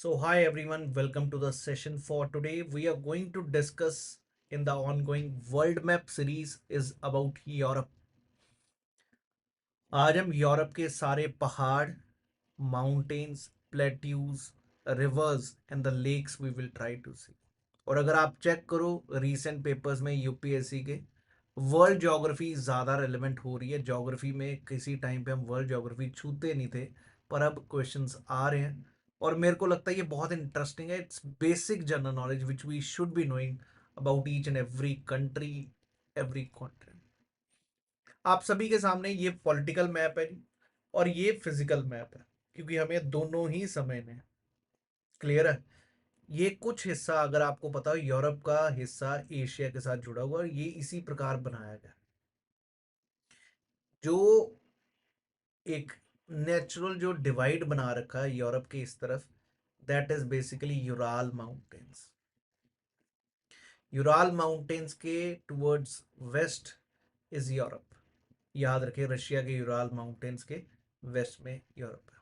So, hi everyone, welcome to the session for today. We are going to discuss in the ongoing World Map series is about Europe. आज हम Europe के सारे पहाड़, mountains, plateaus, rivers and the lakes we will try to see. और अगर आप check करो recent papers में यूपीएससी के, वर्ल्ड ज्योग्राफी ज़्यादा रेलेवेंट हो रही है। ज्योग्राफी में किसी टाइम पे हम वर्ल्ड ज्योग्राफी छूते नहीं थे, पर अब क्वेश्चंस आ रहे हैं और मेरे को लगता है ये बहुत इंटरेस्टिंग है। It's basic general knowledge which we should be knowing about each and every country, every country. आप सभी के सामने ये पॉलिटिकल मैप है जी, और ये फिजिकल मैप है, क्योंकि हमें दोनों ही समझने हैं। क्लियर है? ये कुछ हिस्सा अगर आपको पता हो, यूरोप का हिस्सा एशिया के साथ जुड़ा हुआ है, ये इसी प्रकार बनाया गया। जो एक नेचुरल जो डिवाइड बना रखा है यूरोप के इस तरफ, that is basically Ural mountains. Ural mountains के टुवर्ड्स वेस्ट इज यूरोप। याद रखें, रशिया के यूराल माउंटेन्स के वेस्ट में यूरोप है।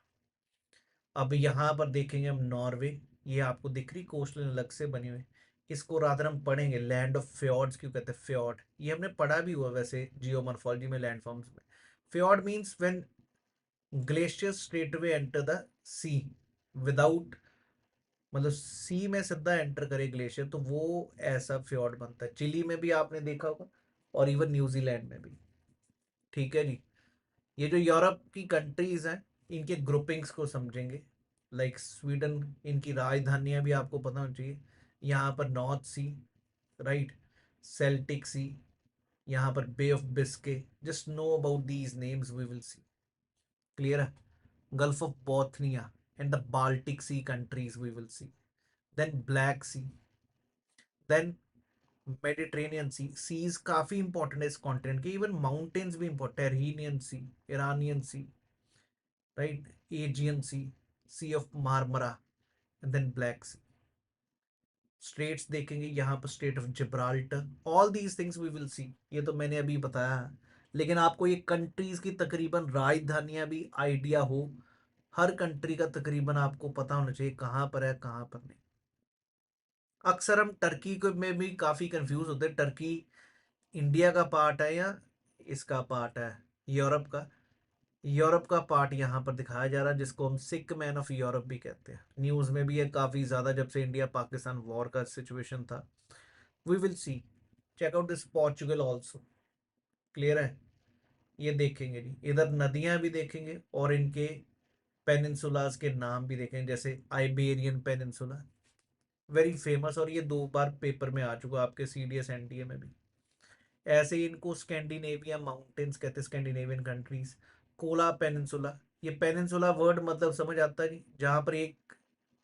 अब यहाँ पर देखेंगे हम नॉर्वे। ये आपको दिख रही कोस्टल अलग से बनी हुई। इसको रात हम पढ़ेंगे लैंड ऑफ फ्योर्ड्स क्यों कहते हैं फ्योर्ड। ये हमने पढ़ा भी हुआ वैसे जियोमॉर्फोलॉजी में, लैंड फॉर्म्स में। Fjord means when glaciers straight away enter the sea without, मतलब सी में सीधा एंटर करे ग्लेशियर, तो वो ऐसा फ्योर्ड बनता है। चिली में भी आपने देखा होगा और इवन न्यूजीलैंड में भी। ठीक है जी। ये जो यूरोप की कंट्रीज हैं, इनके ग्रुपिंग्स को समझेंगे। लाइक स्वीडन, इनकी राजधानियां भी आपको पता होनी चाहिए। यहाँ पर North Sea, right, Celtic Sea, यहाँ पर Bay of Biscay. Just know about these names, we will see. Clear है? Gulf of Bothnia and the Baltic Sea countries we will see. Then Black Sea, then Mediterranean Sea. Seas काफी important है इस continent के। Even mountains भी important, Tyrrhenian Sea, Ionian Sea, right, Aegean Sea, Sea of Marmara, and then Black Sea. States देखेंगे यहाँ पर, state of Gibraltar. All these things we will see. ये तो मैंने अभी बताया है, लेकिन आपको ये कंट्रीज की तकरीबन राजधानियां भी आइडिया हो। हर कंट्री का तकरीबन आपको पता होना चाहिए कहाँ पर है, कहाँ पर नहीं। अक्सर हम टर्की को में भी काफी कंफ्यूज होते हैं। टर्की इंडिया का पार्ट है या इसका पार्ट है, यूरोप का? यूरोप का पार्ट यहाँ पर दिखाया जा रहा है, जिसको हम सिक मैन ऑफ यूरोप भी कहते हैं। न्यूज में भी है काफी ज्यादा, जब से इंडिया पाकिस्तान वॉर का सिचुएशन था। We will see. Check out this Portugal also. Clear है? ये देखेंगे जी, इधर नदियां भी देखेंगे और इनके पेनिनसुलास के नाम भी देखेंगे, जैसे आइबेरियन पेनिनसुला, वेरी फेमस, और ये 2 बार पेपर में आ चुका आपके सीडीएस एनडीए में भी। ऐसे ही इनको स्कैंडिनेविया माउंटेन्स कहते हैं, स्कैंडिनेवियन कंट्रीज। कोला पेनिनसुला, ये पेनिनसुला वर्ड मतलब समझ आता है जी, जहां पर एक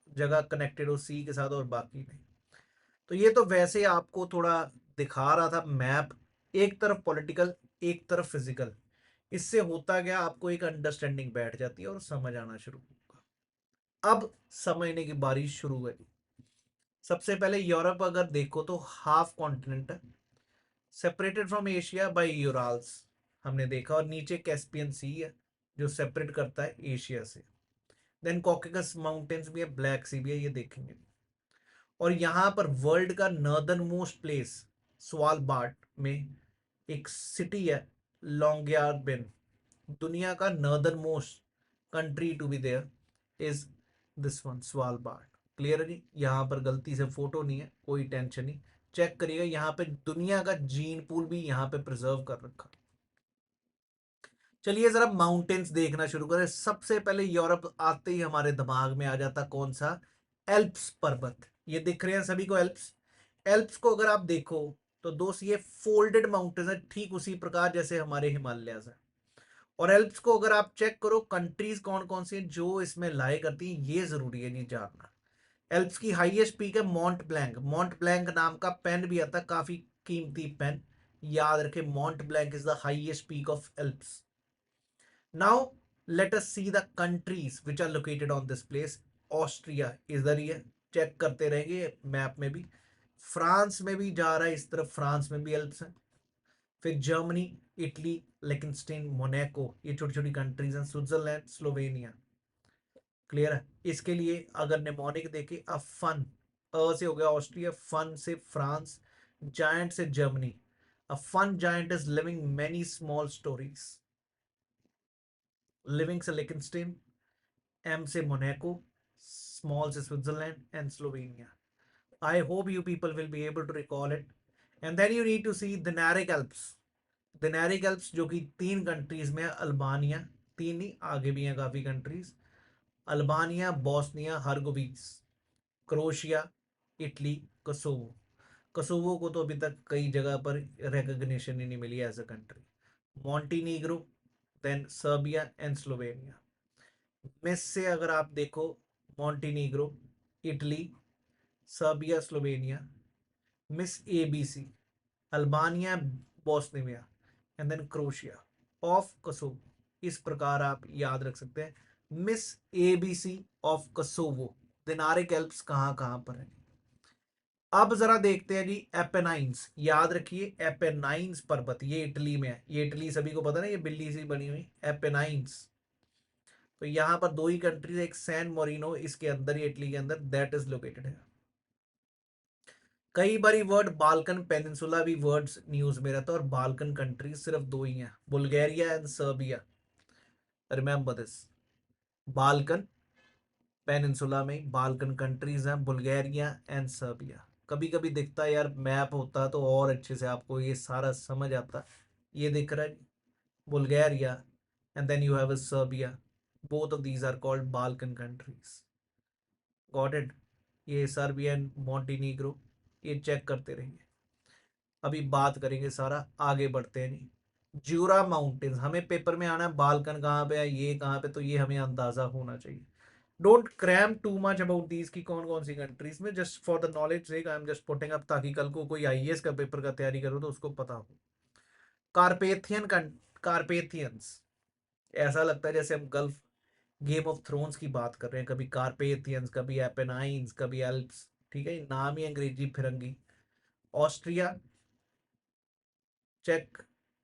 जगह कनेक्टेड हो सी के साथ और बाकी नहीं। तो ये तो वैसे आपको थोड़ा दिखा रहा था मैप, एक तरफ पॉलिटिकल, एक तरफ फिजिकल। इससे होता गया, आपको एक अंडरस्टैंडिंग बैठ जाती है और समझ आना शुरू होगा। अब समझने की बारी शुरू है। सबसे पहले यूरोप अगर देखो तो हाफ कॉन्टिनेंट है, separated from Asia by Urals, हमने देखा। और नीचे कैस्पियन सी है जो सेपरेट करता है एशिया से। देन कॉकेकस माउंटेन्स भी है, ब्लैक सी भी है, ये देखेंगे। और यहाँ पर वर्ल्ड का नॉर्दर्न मोस्ट प्लेस स्वालबार्ड में एक सिटी है, लॉन्गयार्बिन। दुनिया का northern most country to be there is this one, Svalbard. Clear है जी? यहाँ पर गलती से फोटो नहीं है, कोई टेंशन नहीं। चेक करिएगा, यहाँ पे दुनिया का जीन पूल भी यहाँ पे प्रिजर्व कर रखा। चलिए जरा माउंटेन्स देखना शुरू करें। सबसे पहले यूरोप आते ही हमारे दिमाग में आ जाता कौन सा? एल्प्स पर्वत। ये दिख रहे हैं सभी को एल्प्स। एल्प्स को अगर आप देखो तो दोस्त, ये फोल्डेड माउंटेन्स है, ठीक उसी प्रकार जैसे हमारे हिमालय है। और एल्प्स को अगर आप चेक करो, कंट्रीज कौन कौन सी हैं जो इसमें लाई करती हैं, ये जरूरी है जी जानना। एल्प्स की हाईएस्ट पीक है मॉन्ट ब्लैंक। मॉन्ट ब्लैंक नाम का पेन भी आता है, काफी कीमती पेन। याद रखे, Mont Blanc is the highest peak of Alps. Now let us see the countries which are located on this place. Austria इधर ही है, चेक करते रहेंगे मैप में भी। फ्रांस में भी जा रहा है इस तरफ, फ्रांस में भी एल्प्स है। फिर जर्मनी, इटली, लेकिनस्टीन, मोनाको, ये छोटी छोटी कंट्रीज हैं। Switzerland, Slovenia. क्लियर है। इसके लिए अगर निमोनिक देखे, अ फन, अ से हो गया ऑस्ट्रिया, फन से फ्रांस, जायंट से Germany. A fun giant is living many small stories. Living से लिकनस्टेन, एम से मोनाको, स्मॉल से Switzerland and Slovenia. I hope you people will be able to recall it. And then you need to see Dinaric Alps. Dinaric Alps जो कि 3 countries में है, Albania, 3 नहीं आगे भी हैं काफी countries, Albania, Bosnia Herzegovina, Croatia, Italy, Kosovo. Kosovo को तो अभी तक कई जगह पर रिकग्निशन ही नहीं मिली as a country. Montenegro, then Serbia and Slovenia. Miss से अगर आप देखो, Montenegro, Italy, Serbia, Slovenia. Miss ABC, Albania, Bosnia and then Croatia of Kosovo. इस प्रकार आप याद रख सकते हैं, miss ABC of Kosovo. Dinaric Alps कहां कहां पर है। अब जरा देखते हैं जी एपेनाइंस, याद रखिए एपेनाइंस पर्वत, ये इटली में है, ये इटली सभी को पता ना, ये बिल्ली सी बनी हुई एपेनाइंस। तो यहां पर 2 ही कंट्रीज, एक सैन मोरिनो इसके अंदर ही, इटली के अंदर, दैट इज लोकेटेड है। कई बारी वर्ड बाल्कन पेनिनसुला भी वर्ड्स न्यूज में रहता है, और बाल्कन कंट्रीज सिर्फ 2 ही हैं, Bulgaria and Serbia. Remember this, Balkan peninsula में बाल्कन कंट्रीज हैं, बुल्गारिया एंड सर्बिया। कभी कभी दिखता है यार, मैप होता तो और अच्छे से आपको ये सारा समझ आता। ये दिख रहा है, Bulgaria and then you have Serbia, both of these are called Balkan countries. Got it. ये सर्बिया एंड मॉन्टीनीग्रो, ये चेक करते रहिए। अभी बात करेंगे सारा, आगे बढ़ते हैं नहीं। ज्यूरा माउंटेन्स, हमें पेपर में आना है बाल्कन कहाँ पे है, ये कहाँ पे, तो ये हमें अंदाजा होना चाहिए। Don't cram too much about these की कौन कौन सी कंट्रीज में, just for the knowledge sake I am just putting up, ताकि कल को कोई आईएएस का पेपर का तैयारी करो तो उसको पता हो। कारपेथियन, कारपेथियंस, ऐसा लगता है जैसे हम गल्फ गेम ऑफ थ्रोन्स की बात कर रहे हैं, कभी कारपेथियंस, कभी एपेनाइंस, कभी एल्प्स। ठीक है, नाम ही अंग्रेजी फिरंगी। ऑस्ट्रिया, चेक,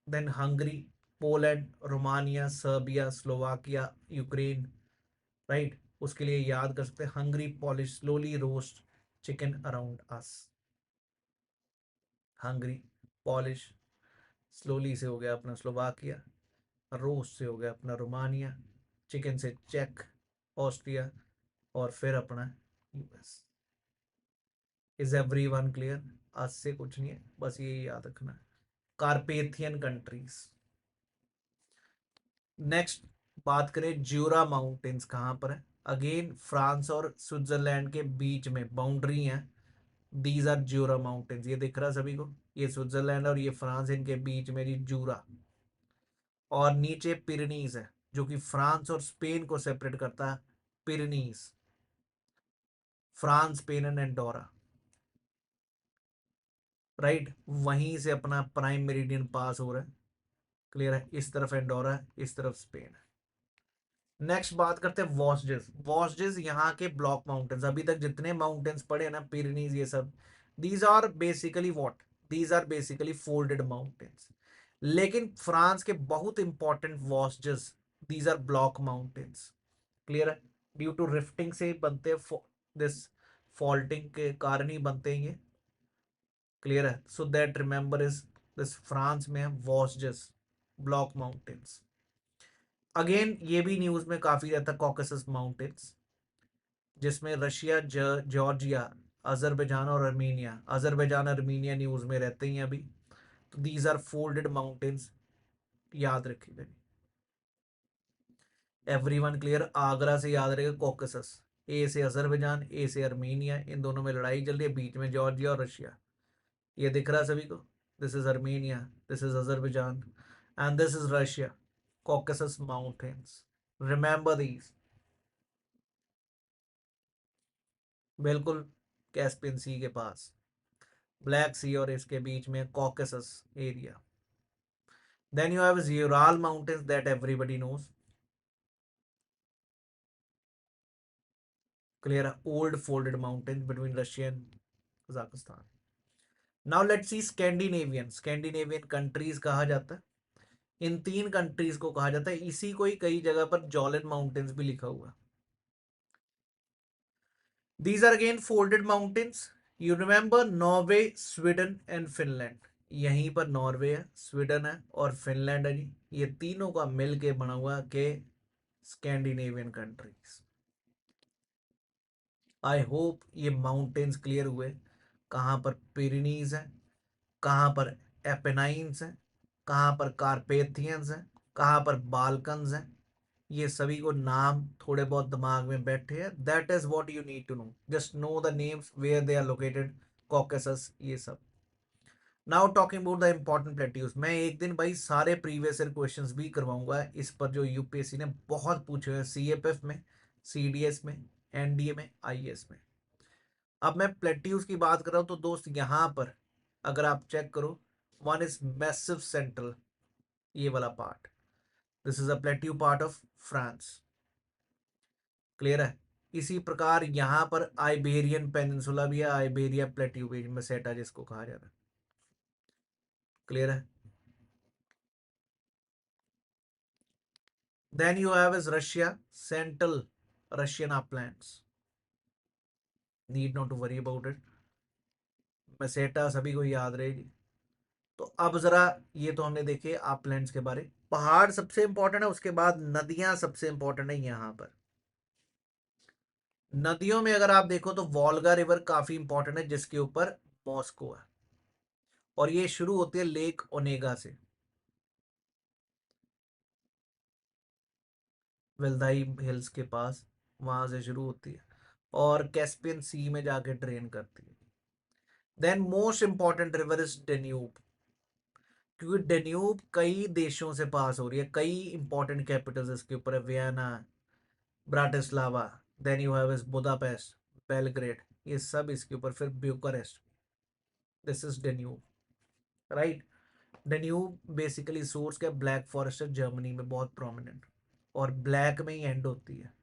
then Hungary, Poland, Romania, Serbia, Slovakia, Ukraine. Right, उसके लिए याद कर सकते हैं Hungary, Polish slowly roast chicken around us. Hungary, Polish, slowly से हो गया अपना स्लोवाकिया, रोस्ट से हो गया अपना रोमानिया, चिकन से चेक, ऑस्ट्रिया, और फिर अपना US. Is every one clear. आज से कुछ नहीं है, बस ये याद रखना है, कारपेथियन कंट्रीज। नेक्स्ट बात करें, ज्यूरा माउंटेन्स कहां पर है। अगेन फ्रांस और स्विट्जरलैंड के बीच में बाउंड्री है, दीज आर ज्यूरा माउंटेन्स। ये दिख रहा सभी को, ये स्विट्जरलैंड और ये फ्रांस, इनके बीच में जी ज्यूरा। और नीचे पिरनीज है, जो कि फ्रांस और स्पेन को सेपरेट करता है, Pyrenees, France, Spain and Andorra. Right, वहीं से अपना प्राइम मेरिडियन पास हो रहा है। क्लियर है, इस तरफ एंडोरा है, इस तरफ स्पेन है। नेक्स्ट बात करते हैं वॉस्जेस। वॉस्जेस यहाँ के ब्लॉक माउंटेन्स, अभी तक जितने माउंटेन्स पड़े हैं ना, पिरनीज ये सब, these are basically what, these are basically folded mountains. लेकिन फ्रांस के बहुत important Vosges, these are block mountains. Clear है, ड्यू टू रिफ्टिंग से बनते हैं, दिस फॉल्टिंग के कारण ही बनते हैं ये। क्लियर है, so that remember is this, France में है वॉस्जेस, ब्लॉक माउंटेन्स। अगेन ये भी न्यूज में काफी रहता है, कॉकेसस माउंटेन्स, जिसमें रशिया, जॉर्जिया, अजरबैजान और अर्मीनिया, अजरबैजान अर्मीनिया न्यूज में रहते हैं अभी। तो दीज आर फोल्डेड माउंटेन्स, याद रखिएगा। Everyone clear. आगरा से याद रहेगा कॉकेसस, ए से अजरबैजान, ए से अर्मीनिया, इन दोनों में लड़ाई चल रही है, बीच में जॉर्जिया और रशिया। ये दिख रहा है सभी को, this is Armenia, this is Azerbaijan and this is Russia, Caucasus mountains. Remember these, बिल्कुल कैस्पियन सी के पास, ब्लैक सी और इसके बीच में Caucasus area. Then you have Ural mountains that everybody knows. Clear है, old folded mountains between Russia and Kazakhstan. Now let's see Scandinavian, Scandinavian countries कहा जाता है, इन 3 कंट्रीज को कहा जाता है, इसी को ही कई जगह पर जॉलन माउंटेन्स भी लिखा हुआ है। These are again folded mountains. You remember Norway, Sweden and Finland. यहीं पर नॉर्वे है, स्वीडन है और फिनलैंड है जी। ये तीनों का मिलके बना हुआ के स्कैंडिनेवियन कंट्रीज। आई होप ये माउंटेन्स क्लियर हुए। कहाँ पर पिरेनीज है, कहाँ पर एपेनाइंस है, कहाँ पर कारपेथियंस है, कहाँ पर बाल्कन्स है। ये सभी को नाम थोड़े बहुत दिमाग में बैठे हैं। That is what you need to know, just know the names where they are located, Caucasus, ये सब। Now talking about the important plateaus. मैं एक दिन भाई सारे प्रीवियस ईयर क्वेश्चंस भी करवाऊंगा इस पर, जो यूपीएससी ने बहुत पूछे हैं, सीएपएफ में, सीडीएस में, एनडीए में, आईएएस में। अब मैं प्लेट्यूज की बात कर रहा हूं तो दोस्त यहां पर अगर आप चेक करो, वन इज मैसिव सेंट्रल, ये वाला part, this is a plateau part of France. Clear है। इसी प्रकार यहां पर आइबेरियन पेनिनसुला भी है, आइबेरिया प्लेट्यू मेसेटा जिसको कहा जाता है। क्लियर है। Then you have is Russia, central Russian uplands, need not to worry about it. Meseta सभी को याद रहेगी। तो अब जरा, ये तो हमने देखे अपलैंड्स के बारे। पहाड़ सबसे इंपॉर्टेंट है, उसके बाद नदियां सबसे इंपॉर्टेंट है यहां पर। नदियों में अगर आप देखो तो वोल्गा रिवर काफी इंपॉर्टेंट है, जिसके ऊपर मॉस्को है, और ये शुरू होती है लेक ओनेगा से, वेल्दाई हिल्स के पास, वहां से शुरू होती है और कैस्पियन सी में जाके ड्रेन करती है। Then most important river is Danube, क्योंकि डेन्यूब कई देशों से पास हो रही है, कई इंपॉर्टेंट कैपिटल्स इसके ऊपर है, Vienna, Bratislava, then you have is Budapest, Belgrade, ये सब इसके ऊपर, फिर Bucharest, this is Danube, right. Danube basically source क्या, ब्लैक फॉरेस्ट है जर्मनी में बहुत प्रोमिनेंट, और ब्लैक में ही एंड होती है।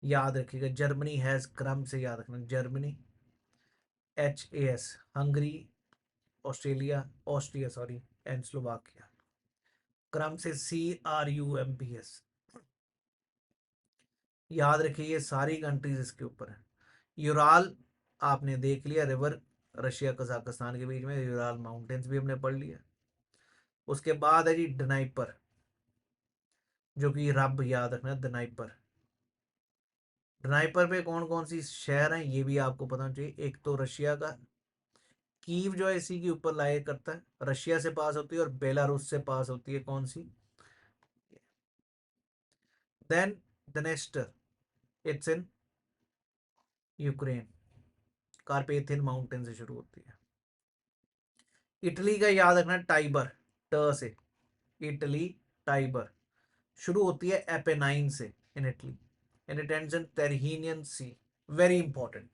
याद रखिएगा, जर्मनी हैज क्रम से याद रखना, Germany, HAS, Hungary, Australia, Austria sorry, and Slovakia, क्रम से CRUMPS। याद रखिए ये सारी कंट्रीज इसके ऊपर है। यूराल आपने देख लिया, रिवर रशिया कजाकिस्तान के बीच में, यूराल माउंटेन्स भी हमने पढ़ लिया। उसके बाद है जी डनाइपर, जो कि रब याद रखना, डनाइपर। डनाइपर पे कौन कौन सी शहर हैं ये भी आपको पता होना चाहिए। एक तो रशिया का कीव जो है इसी के ऊपर लाया करता है, रशिया से पास होती है, और बेलारूस से पास होती है, कौन सी। Then Dniester, it's in Ukraine, Carpathian mountain से शुरू होती है। इटली का याद रखना टाइबर, ट से, इटली, टाइबर, शुरू होती है एपेनाइन से in Italy, and it ends in Tyrrhenian sea. Very important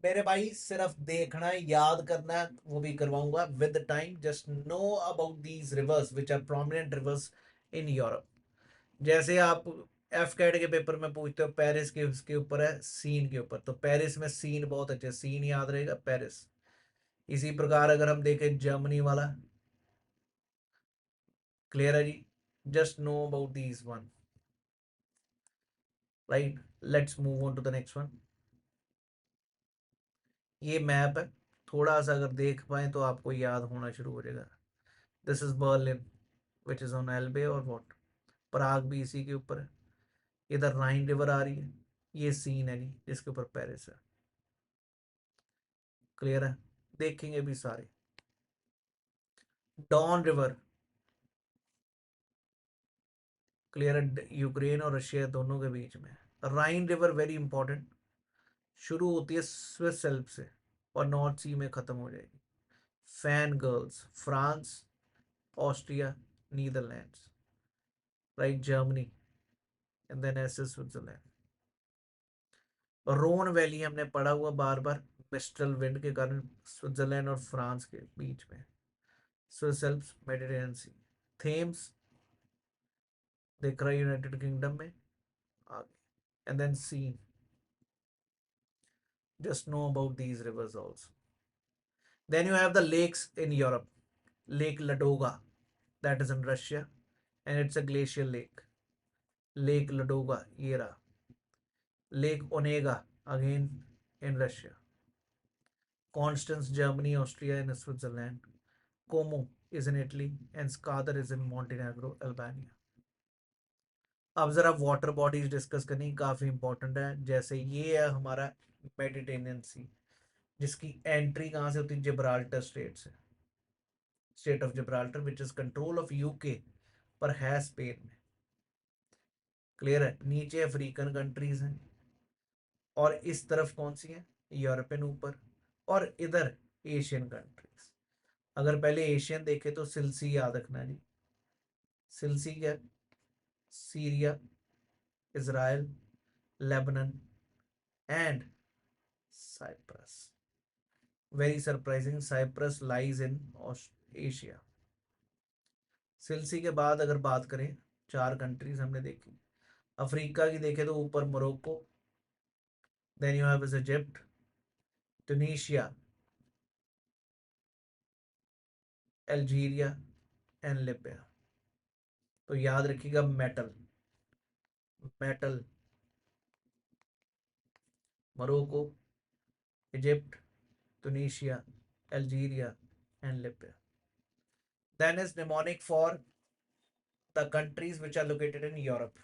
मेरे भाई, सिर्फ देखना है, याद करना है, वो भी करवाऊंगा with time. Just know about these rivers which are prominent rivers in Europe. जैसे आप एफ कैट के पेपर में पूछते हो, पेरिस के उसके ऊपर है, सीन के ऊपर, तो पेरिस में सीन बहुत अच्छे, सीन याद रहेगा, पेरिस। इसी प्रकार अगर हम देखें जर्मनी वाला, क्लियर है जी, just know about these one, right. Let's move on to the next one. ये मैप है, थोड़ा सा अगर देख पाए तो आपको याद होना शुरू हो जाएगा। This is Berlin which is on Elbe, और वॉट, प्राग भी इसी के ऊपर है। इधर राइन रिवर आ रही है, ये सीन है जी जिसके ऊपर पेरिस है। क्लियर है, देखेंगे भी सारे। डॉन रिवर, क्लियर है, यूक्रेन और रशिया दोनों के बीच में। राइन रिवर वेरी इंपॉर्टेंट, शुरू होती है स्विस एल्प से और नॉर्थ सी में खत्म हो जाएगी। Fan girls, France, Austria, Netherlands, right, Germany, and then S Switzerland. Rhone valley हमने पढ़ा हुआ बार बार, मिस्ट्रल विंड के कारण स्विट्जरलैंड और फ्रांस के बीच में, Swiss Alps, Mediterranean Sea, Thames दिख रहा है यूनाइटेड किंगडम में, आगे, and then Seine. Just know about these rivers also. Then you have the lakes in Europe. Lake Ladoga, that is in Russia, and it's a glacial lake. Lake Ladoga, Era. Lake Onega. again in Russia. Constance, Germany, Austria, and Switzerland. Como is in Italy, and Skadar is in Montenegro, Albania. अब जरा water bodies discuss करनी काफी important है। जैसे ये है हमारा Mediterranean सी, जिसकी एंट्री कहाँ से होती है? जिब्राल्टर स्टेट से, state of Gibraltar which is control of UK पर है स्पेन में। क्लियर है? नीचे अफ्रीकन कंट्रीज हैं और इस तरफ कौन सी है? यूरोपियन ऊपर, और इधर एशियन कंट्रीज। अगर पहले एशियन देखे तो सिलसी याद रखना जी। सिलसी क्या? Syria, Israel, Lebanon and Cyprus. Very surprising, Cyprus lies in Asia. सिलसी के बाद अगर बात करें, चार कंट्रीज हमने देखी। अफ्रीका की देखे तो ऊपर Morocco, then you have Egypt, Tunisia, Algeria and Libya. तो याद रखिएगा metal, metal, Morocco, Egypt, Tunisia, Algeria and Libya. Then is mnemonic for the countries which are located in Europe.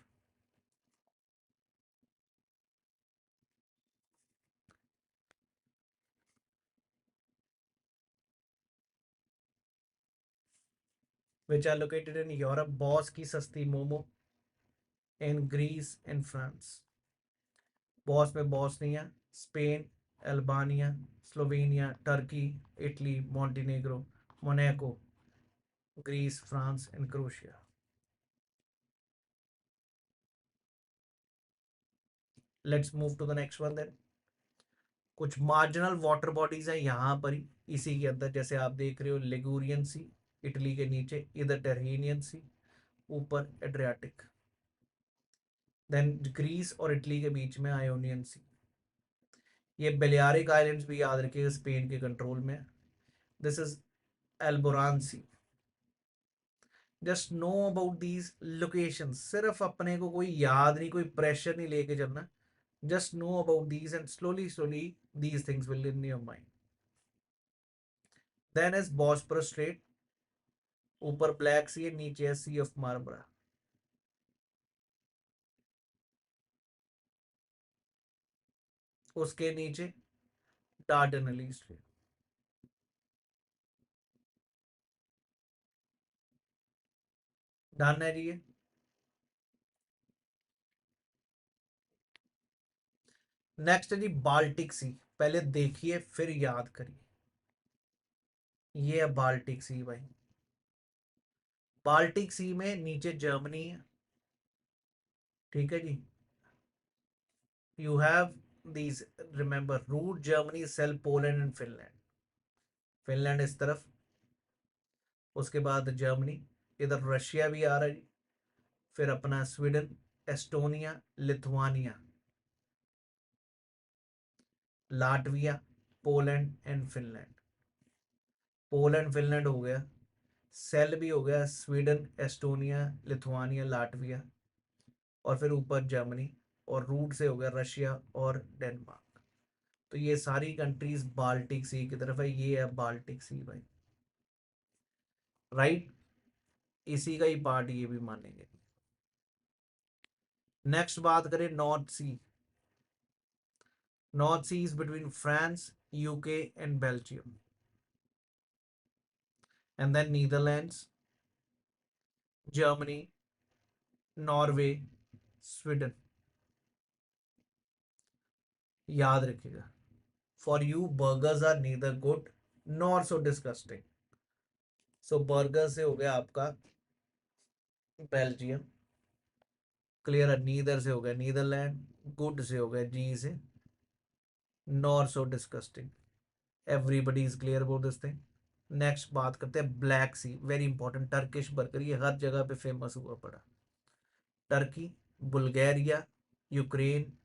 Which are located in Europe. Boss की सस्ती momo in Greece and France. Boss में Bosnia, Spain, Albania, Slovenia, Turkey, Italy, Montenegro, Monaco, Greece, France and Croatia. Let's move to the next one then. कुछ marginal water bodies हैं यहाँ पर ही इसी के अंदर, जैसे आप देख रहे हो लिगुरियन सी इटली के नीचे, इधर टेरहीनियन सी, ऊपर एड्रियाटिक, देन ग्रीस और इटली के बीच में आयोनियन सी। ये बेलियारिक आइलैंड्स भी याद रखिएगा, स्पेन के कंट्रोल में। This is Alboran sea. Just know about these location. सिर्फ अपने को कोई याद नहीं, कोई प्रेशर नहीं लेके चलना। Just know about these and slowly slowly these things will in your mind. Then is Bosphorus strait, ऊपर ब्लैक सी है, नीचे है सी ऑफ मार्मरा। उसके नीचे डार्डेनली स्ट्रेट। डन है जी ये। नेक्स्ट है जी बाल्टिक सी। पहले देखिए फिर याद करिए। ये है बाल्टिक सी भाई। बाल्टिक सी में नीचे जर्मनी है, ठीक है जी। You have these, remember, root Germany, sell Poland and Finland. Finland इस तरफ, उसके बाद जर्मनी, इधर रशिया भी आ रहा है जी। फिर अपना Sweden, Estonia, Lithuania, Latvia, Poland and Finland. Poland Finland हो गया, सेल भी हो गया, स्वीडन, एस्टोनिया, लिथुआनिया, लाटविया, और फिर ऊपर जर्मनी, और रूट से हो गया रशिया और डेनमार्क। तो ये सारी कंट्रीज बाल्टिक सी की तरफ है। ये है बाल्टिक सी भाई, राइट? इसी का ही पार्ट ये भी मानेंगे। नेक्स्ट बात करें north sea. North sea is between France, UK and Belgium, and then Netherlands, Germany, Norway, Sweden. याद रखिएगा, for you burgers are neither good nor so disgusting. So burger से हो गया आपका बेल्जियम, क्लियर है? नीदर से हो गया नीदरलैंड, गुड से हो गया जी से, nor so disgusting. Everybody is clear about this thing. Next बात करते हैं black sea, very important. Turkish burger, ये हर जगह पे फेमस हुआ पड़ा। Turkey, Bulgaria, Ukraine,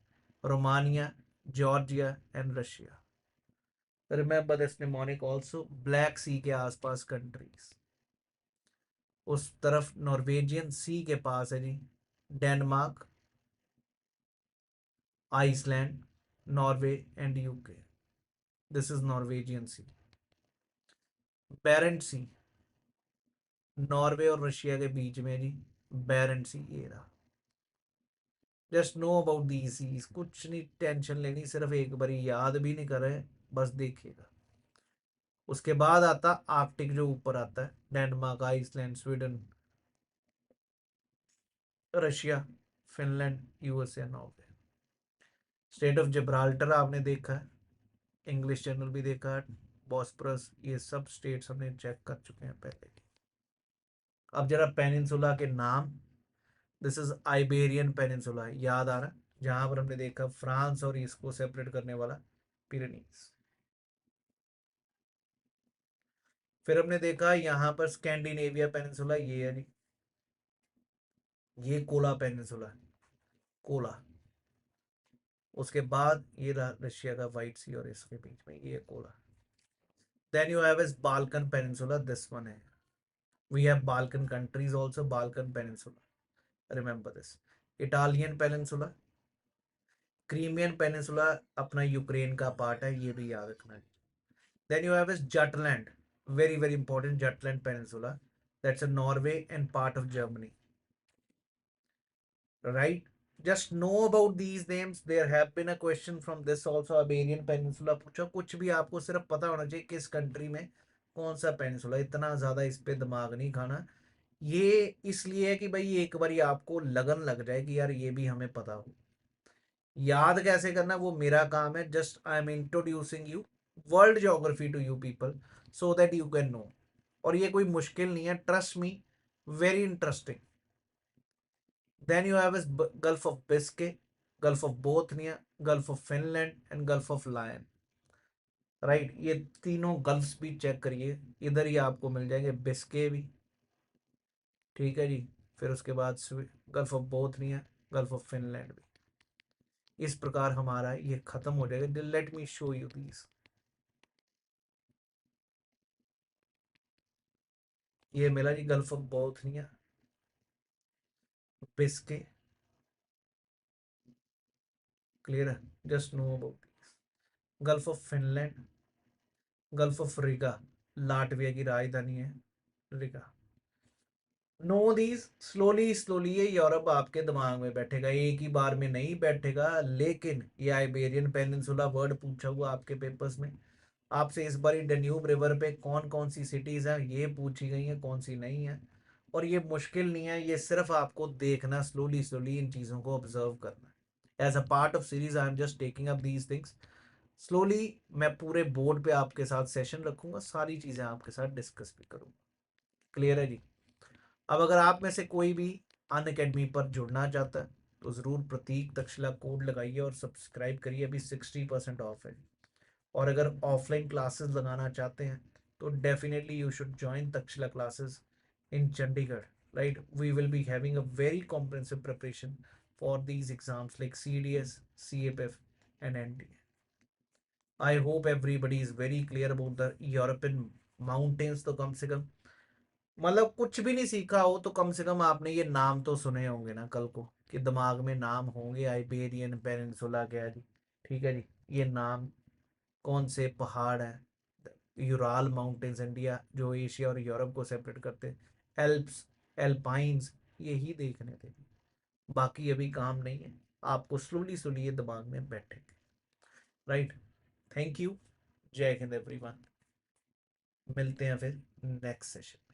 Romania, Georgia and Russia. Remember this mnemonic also, black sea के आसपास कंट्रीज। उस तरफ नॉर्वेजियन सी के पास है जी Denmark, Iceland, Norway and UK, this is Norwegian sea. Barents sea, Norway और रशिया के बीच में जी, बैरेंट सी ये रहा। Just know about the seas, कुछ नहीं टेंशन लेनी, सिर्फ एक बार याद भी नहीं कर रहे, बस देखिएगा। उसके बाद आता आर्कटिक जो ऊपर आता है, Denmark, Iceland, Sweden, Russia, Finland, USA, Norway. State of Gibraltar आपने देखा है, इंग्लिश चैनल भी देखा है, बॉस्फोरस, ये सब स्टेट्स हमने चेक कर चुके हैं पहले। अब जरा पेनिनसुला के नाम, दिस इज आइबेरियन पेनिनसुला, याद आ रहा है, जहां पर हमने देखा फ्रांस और इसको सेपरेट करने वाला पिरेनीज। फिर हमने देखा यहाँ पर स्कैंडिनेविया पेनिनसुला, ये है जी, ये कोला पेनिनसुला है, कोला। उसके बाद ये रशिया का व्हाइट सी और इसके बीच में ये कोला। Then you have is Balkan peninsula, this one है। We have Balkan countries also, Balkan peninsula, remember this. Italian peninsula, Crimean peninsula अपना यूक्रेन का पार्ट है, ये भी याद रखना है। Then you have is Jutland, very very important, Jutland Peninsula, that's a Norway and part of Germany, right? Just know about these names, there have been a question from this also, Iberian Peninsula पूछो, कुछ भी आपको सिर्फ पता होना चाहिए किस country में कौन सा पेनिनसुला, इतना ज्यादा इस पे दिमाग नहीं खाना। ये इसलिए है कि भाई एक बार आपको लगन लग जाए कि यार ये भी हमें पता हो। याद कैसे करना वो मेरा काम है, just I am introducing you world geography to you people, so that you can know. और ये कोई मुश्किल नहीं है, trust me, very interesting. Then you have gulf of Biscay, gulf of Bothnia, gulf of Finland and gulf of lion, right? ये तीनों gulfs भी check करिए, इधर ही आपको मिल जाएंगे, बिस्के भी, ठीक है जी। फिर उसके बाद gulf of Bothnia, gulf of Finland भी। इस प्रकार हमारा ये खत्म हो जाएगा। Let me show you these. ये मिला जी gulf of Bothnia, Biscay, clear है, just know about this. Gulf of Finland, gulf of Riga, Latvia की राजधानी है Riga. Know these, slowly slowly ये यूरोप आपके दिमाग में बैठेगा, एक ही बार में नहीं बैठेगा। लेकिन ये आइबेरियन पेनिनसुला वर्ड पूछा हुआ आपके पेपर्स में, आपसे इस बार डन्यूब रिवर पे कौन कौन सी सिटीज है ये पूछी गई है, कौन सी नहीं है। और ये मुश्किल नहीं है, ये सिर्फ आपको देखना, स्लोली स्लोली इन चीज़ों को ऑब्जर्व करना है। As a part of series I am just taking up these things slowly. मैं पूरे बोर्ड पे आपके साथ सेशन रखूंगा, सारी चीज़ें आपके साथ डिस्कस भी करूंगा। क्लियर है जी? अब अगर आप में से कोई भी अन अकेडमी पर जुड़ना चाहता है तो ज़रूर प्रतीक तक्षशिला कोड लगाइए और सब्सक्राइब करिए, अभी 60% ऑफ है। और अगर ऑफलाइन क्लासेस लगाना चाहते हैं तो definitely you should join Takshashila classes in Chandigarh, right? We will be having a very comprehensive preparation for these exams like CDS, CFF and NDA. I hope everybody is very clear about the European mountains. तो कम से कम मतलब कुछ भी नहीं सीखा हो तो कम से कम आपने ये नाम तो सुने होंगे ना कल को, कि दिमाग में नाम होंगे, आइबेरियन पेनिनसुला क्या है जी, ठीक है जी, ये नाम कौन से पहाड़ हैं, यूराल माउंटेन्स इंडिया जो एशिया और यूरोप को सेपरेट करते हैं, एल्प्स, एल्पाइंस, यही देखने थे। बाकी अभी काम नहीं है, आपको स्लोली स्लोली ये दिमाग में बैठेंगे, राइट? थैंक यू, जय हिंद एवरीवन, मिलते हैं फिर नेक्स्ट सेशन।